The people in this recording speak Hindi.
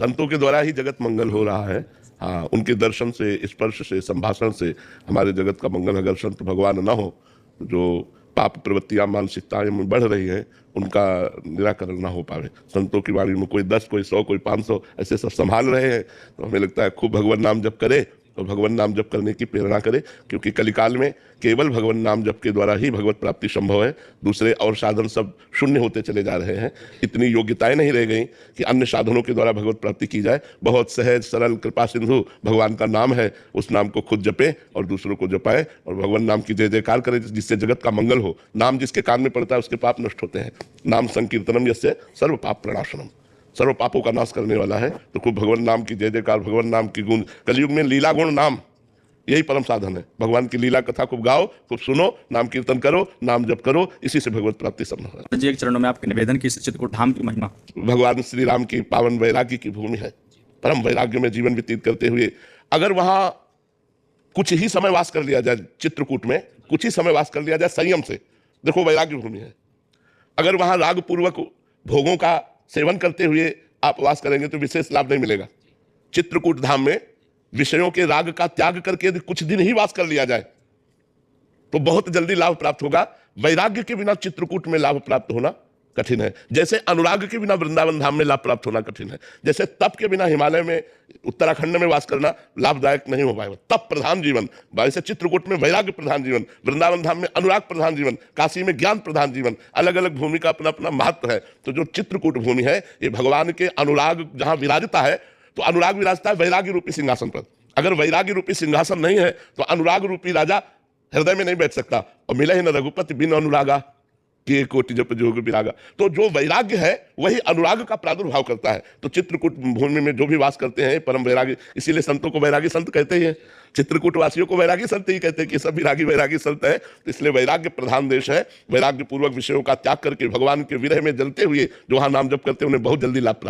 संतों के द्वारा ही जगत मंगल हो रहा है। हाँ, उनके दर्शन से, स्पर्श से, संभाषण से हमारे जगत का मंगल। अगर संत भगवान ना हो, जो पाप प्रवृत्तियां मानसिकताएं में बढ़ रही हैं, उनका निराकरण ना हो पावे। संतों की वाणी में कोई 10, कोई 100, कोई 500 ऐसे सब संभाल रहे हैं, तो हमें लगता है खूब भगवान नाम जप करे और भगवान नाम जप करने की प्रेरणा करे, क्योंकि कलिकाल में केवल भगवान नाम जप के द्वारा ही भगवत प्राप्ति संभव है। दूसरे और साधन सब शून्य होते चले जा रहे हैं। इतनी योग्यताएं नहीं रह गई कि अन्य साधनों के द्वारा भगवत प्राप्ति की जाए। बहुत सहज सरल कृपा सिंधु भगवान का नाम है, उस नाम को खुद जपें और दूसरों को जपाएं और भगवान नाम की जय जयकार करें, जिससे जगत का मंगल हो। नाम जिसके कान में पड़ता है उसके पाप नष्ट होते हैं। नाम संकीर्तनम यस्य सर्व पाप प्रणाशनम, सर्व पापों का नाश करने वाला है। तो खूब भगवान नाम की जय जयकार, भगवान नाम की गुण। कलयुग में लीला गुण नाम, यही परम साधन है। भगवान की लीला कथा खूब गाओ, खूब सुनो, नाम कीर्तन करो, नाम जप करो, इसी से भगवत प्राप्ति संभव है। जी, एक चरणों में आपके निवेदन की चित्रकूट धाम की महिमा। भगवान श्री राम की पावन वैराग्य की भूमि है। परम वैराग्य में जीवन व्यतीत करते हुए अगर वहां कुछ ही समय वास कर लिया जाए, चित्रकूट में कुछ ही समय वास कर लिया जाए संयम से, देखो वैराग्य भूमि है। अगर वहां राग पूर्वक भोगों का सेवन करते हुए आप वास करेंगे तो विशेष लाभ नहीं मिलेगा। चित्रकूट धाम में विषयों के राग का त्याग करके यदि कुछ दिन ही वास कर लिया जाए तो बहुत जल्दी लाभ प्राप्त होगा। वैराग्य के बिना चित्रकूट में लाभ प्राप्त होना कठिन है। जैसे अनुराग के बिना वृंदावन धाम में लाभ प्राप्त होना कठिन है। जैसे तप के बिना हिमालय में, उत्तराखंड में वास करना लाभदायक नहीं हो पाएगा। तप प्रधान जीवन, वैसे चित्रकूट में वैराग्य प्रधान जीवन, वृंदावन धाम में अनुराग प्रधान जीवन, काशी में ज्ञान प्रधान जीवन। अलग अलग भूमि का अपना अपना महत्व है। तो जो चित्रकूट भूमि है, ये भगवान के अनुराग जहां विराजता है, तो अनुराग विराजता है वैराग्य रूपी सिंहासन पर। अगर वैराग्य रूपी सिंहासन नहीं है तो अनुराग रूपी राजा हृदय में नहीं बैठ सकता। और मिले ही न रघुपति बिन अनुरागा कि कोटि जप जोग विरागा। तो जो वैराग्य है वही अनुराग का प्रादुर्भाव करता है। तो चित्रकूट भूमि में जो भी वास करते हैं परम वैरागी, इसीलिए संतों को वैरागी संत कहते ही हैं। चित्रकूट वासियों को वैरागी संत ही कहते हैं कि सब विरागी वैरागी संत है। तो इसलिए वैराग्य प्रधान देश है। वैराग्य पूर्वक विषयों का त्याग करके भगवान के विरह में जलते हुए जो वहां नाम जप करते हैं उन्हें बहुत जल्दी लाभ प्राप्त